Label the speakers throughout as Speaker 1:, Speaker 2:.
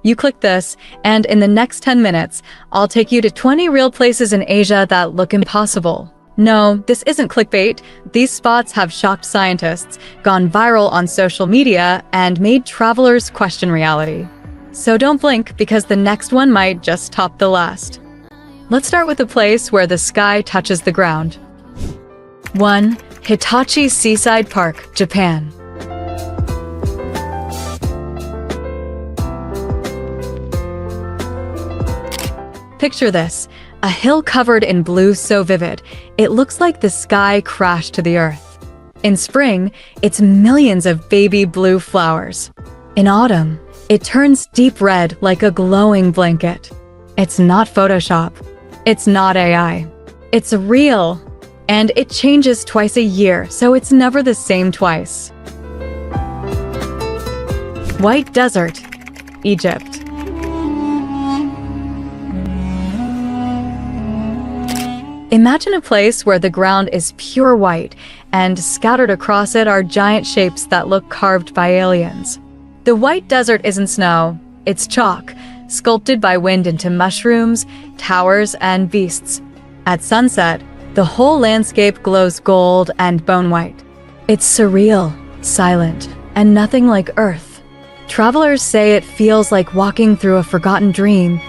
Speaker 1: You click this, and in the next 10 minutes, I'll take you to 20 real places in Asia that look impossible. No, this isn't clickbait. These spots have shocked scientists, gone viral on social media, and made travelers question reality. So don't blink, because the next one might just top the last. Let's start with a place where the sky touches the ground. 1. Hitachi Seaside Park, Japan. Picture this, a hill covered in blue so vivid, it looks like the sky crashed to the earth. In spring, it's millions of baby blue flowers. In autumn, it turns deep red like a glowing blanket. It's not Photoshop. It's not AI. It's real. And it changes twice a year, so it's never the same twice. White Desert, Egypt. Imagine a place where the ground is pure white, and scattered across it are giant shapes that look carved by aliens. The white desert isn't snow, it's chalk, sculpted by wind into mushrooms, towers, and beasts. At sunset, the whole landscape glows gold and bone white. It's surreal, silent, and nothing like Earth. Travelers say it feels like walking through a forgotten dream.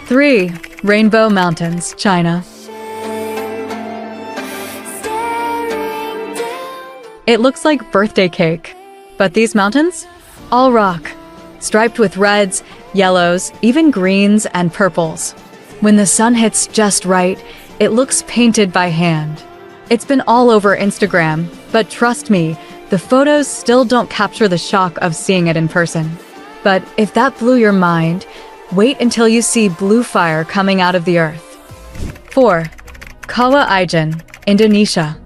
Speaker 1: 3. Rainbow Mountains, China. It looks like birthday cake. But these mountains? All rock. Striped with reds, yellows, even greens and purples. When the sun hits just right, it looks painted by hand. It's been all over Instagram, but trust me, the photos still don't capture the shock of seeing it in person. But if that blew your mind, wait until you see blue fire coming out of the earth. 4. Kawah Ijen, Indonesia.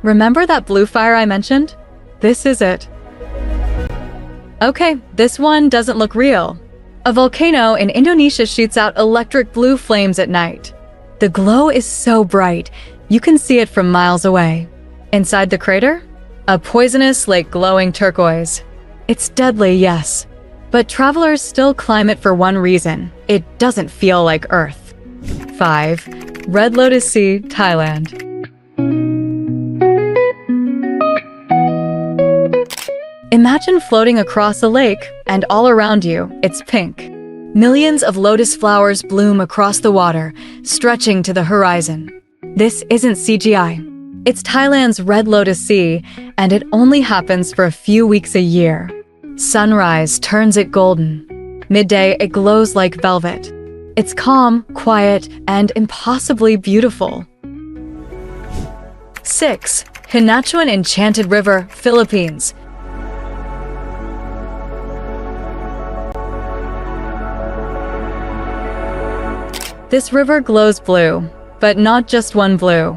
Speaker 1: Remember that blue fire I mentioned? This is it. Okay, this one doesn't look real. A volcano in Indonesia shoots out electric blue flames at night. The glow is so bright, you can see it from miles away. Inside the crater? A poisonous lake glowing turquoise. It's deadly, yes. But travelers still climb it for one reason. It doesn't feel like Earth. 5. Red Lotus Sea, Thailand. Imagine floating across a lake, and all around you, it's pink. Millions of lotus flowers bloom across the water, stretching to the horizon. This isn't CGI. It's Thailand's Red Lotus Sea, and it only happens for a few weeks a year. Sunrise turns it golden. Midday, it glows like velvet. It's calm, quiet, and impossibly beautiful. 6. Hinatuan Enchanted River, Philippines. This river glows blue, but not just one blue.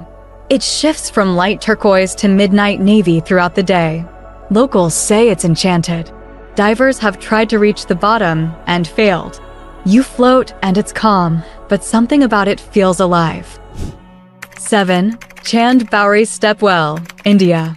Speaker 1: It shifts from light turquoise to midnight navy throughout the day. Locals say it's enchanted. Divers have tried to reach the bottom and failed. You float and it's calm, but something about it feels alive. 7. Chand Baori Stepwell, India.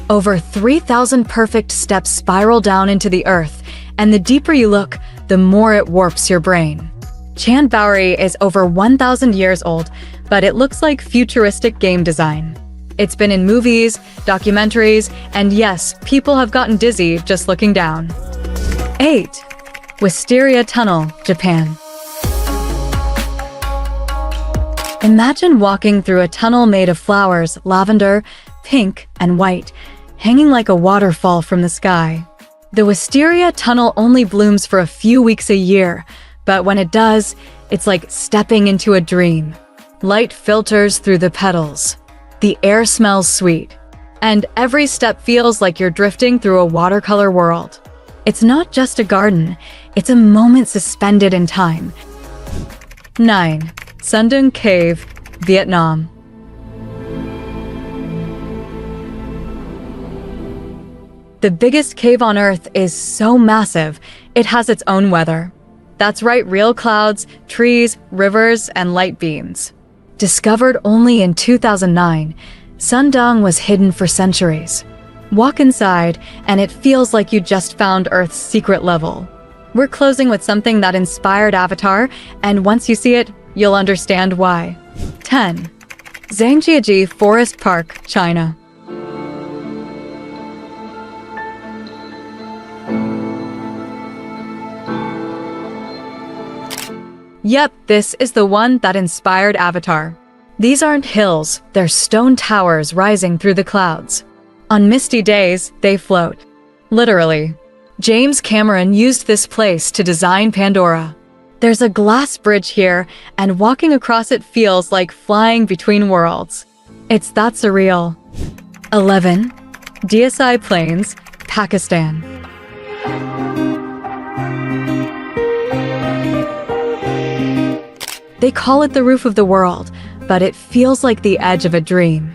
Speaker 1: Over 3,000 perfect steps spiral down into the earth, and the deeper you look, the more it warps your brain. Chand Baori is over 1,000 years old, but it looks like futuristic game design. It's been in movies, documentaries, and yes, people have gotten dizzy just looking down. 8. Wisteria Tunnel, Japan. Imagine walking through a tunnel made of flowers, lavender, pink, and white, hanging like a waterfall from the sky. The Wisteria Tunnel only blooms for a few weeks a year, but when it does, it's like stepping into a dream. Light filters through the petals. The air smells sweet. And every step feels like you're drifting through a watercolor world. It's not just a garden, it's a moment suspended in time. 9. Sundung Cave, Vietnam. The biggest cave on Earth is so massive, it has its own weather. That's right, real clouds, trees, rivers, and light beams. Discovered only in 2009, Doong was hidden for centuries. Walk inside, and it feels like you just found Earth's secret level. We're closing with something that inspired Avatar, and once you see it, you'll understand why. 10. Zhangjiajie Forest Park, China. Yep, this is the one that inspired Avatar. These aren't hills, they're stone towers rising through the clouds. On misty days, they float. Literally. James Cameron used this place to design Pandora. There's a glass bridge here, and walking across it feels like flying between worlds. It's that surreal. 11. Doesi Plains, Pakistan. They call it the roof of the world, but it feels like the edge of a dream.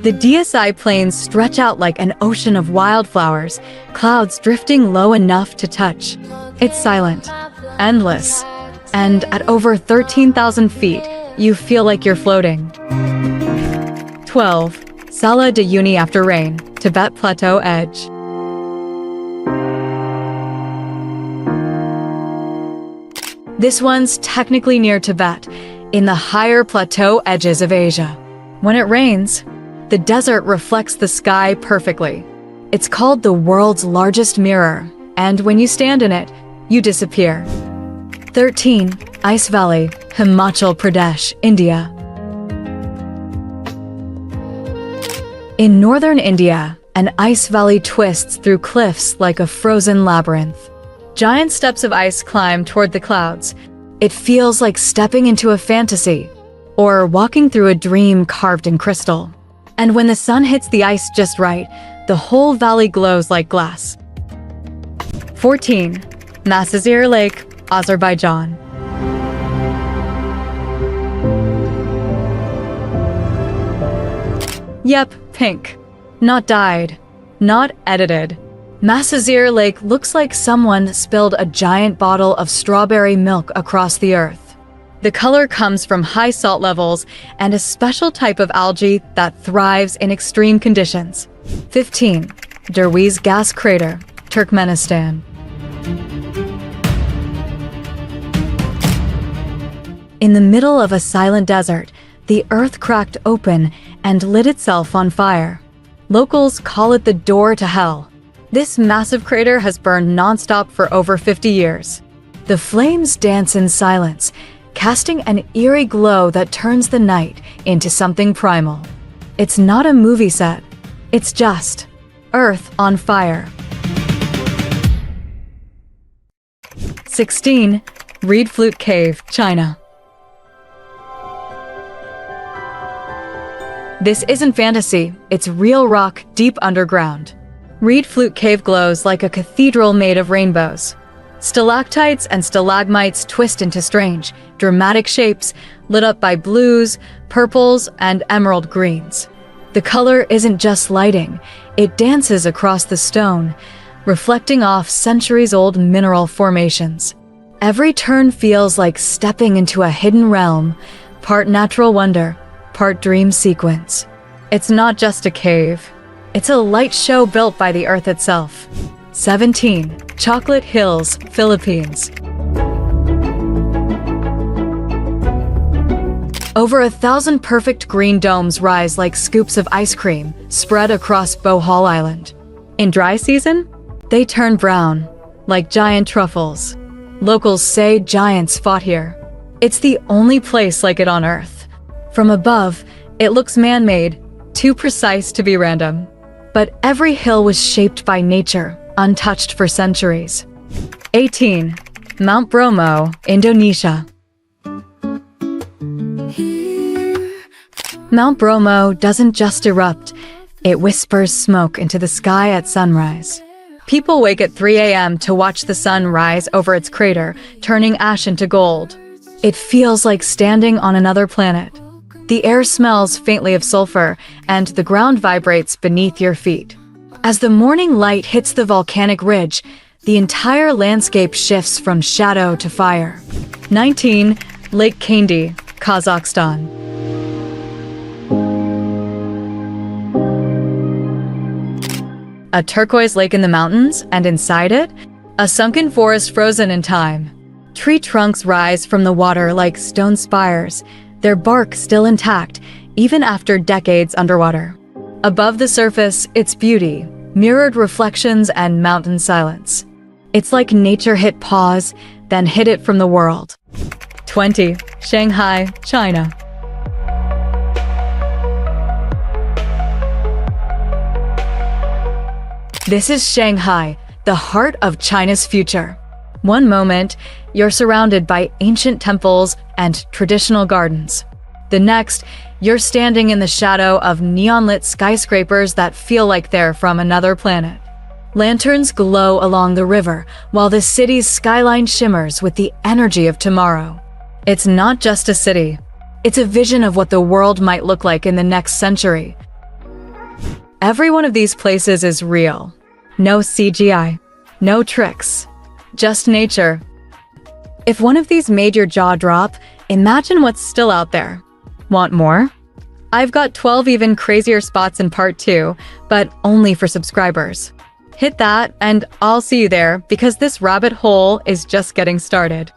Speaker 1: The Doesi Plains stretch out like an ocean of wildflowers, clouds drifting low enough to touch. It's silent, endless, and at over 13,000 feet, you feel like you're floating. 12. Salar de Uyuni after rain, Tibet Plateau edge. This one's technically near Tibet, in the higher plateau edges of Asia. When it rains, the desert reflects the sky perfectly. It's called the world's largest mirror, and when you stand in it, you disappear. 13. Ice Valley, Himachal Pradesh, India. In northern India, an ice valley twists through cliffs like a frozen labyrinth. Giant steps of ice climb toward the clouds. It feels like stepping into a fantasy, or walking through a dream carved in crystal. And when the sun hits the ice just right, the whole valley glows like glass. 14. Masazir Lake, Azerbaijan. Yep, pink. Not dyed. Not edited. Masazir Lake looks like someone spilled a giant bottle of strawberry milk across the earth. The color comes from high salt levels and a special type of algae that thrives in extreme conditions. 15. Derweze Gas Crater, Turkmenistan. In the middle of a silent desert, the earth cracked open and lit itself on fire. Locals call it the door to hell. This massive crater has burned nonstop for over 50 years. The flames dance in silence, casting an eerie glow that turns the night into something primal. It's not a movie set. It's just Earth on fire. 16. Reed Flute Cave, China. This isn't fantasy, it's real rock deep underground. Reed Flute Cave glows like a cathedral made of rainbows. Stalactites and stalagmites twist into strange, dramatic shapes lit up by blues, purples, and emerald greens. The color isn't just lighting, it dances across the stone, reflecting off centuries-old mineral formations. Every turn feels like stepping into a hidden realm, part natural wonder, part dream sequence. It's not just a cave. It's a light show built by the earth itself. 17. Chocolate Hills, Philippines. Over 1,000 perfect green domes rise like scoops of ice cream spread across Bohol Island. In dry season, they turn brown, like giant truffles. Locals say giants fought here. It's the only place like it on Earth. From above, it looks man-made, too precise to be random. But every hill was shaped by nature, untouched for centuries. 18. Mount Bromo, Indonesia. Mount Bromo doesn't just erupt, it whispers smoke into the sky at sunrise. People wake at 3 a.m. to watch the sun rise over its crater, turning ash into gold. It feels like standing on another planet. The air smells faintly of sulfur, and the ground vibrates beneath your feet. As the morning light hits the volcanic ridge, the entire landscape shifts from shadow to fire. 19. Lake Kaindy, Kazakhstan. A turquoise lake in the mountains, and inside it, a sunken forest frozen in time. Tree trunks rise from the water like stone spires, their bark still intact, even after decades underwater. Above the surface, its beauty, mirrored reflections and mountain silence. It's like nature hit pause, then hid it from the world. 20. Shanghai, China. This is Shanghai, the heart of China's future. One moment, you're surrounded by ancient temples and traditional gardens. The next, you're standing in the shadow of neon-lit skyscrapers that feel like they're from another planet. Lanterns glow along the river, while the city's skyline shimmers with the energy of tomorrow. It's not just a city. It's a vision of what the world might look like in the next century. Every one of these places is real. No CGI, no tricks, just nature. If one of these made your jaw drop, imagine what's still out there. Want more? I've got 12 even crazier spots in part 2, but only for subscribers. Hit that and I'll see you there because this rabbit hole is just getting started.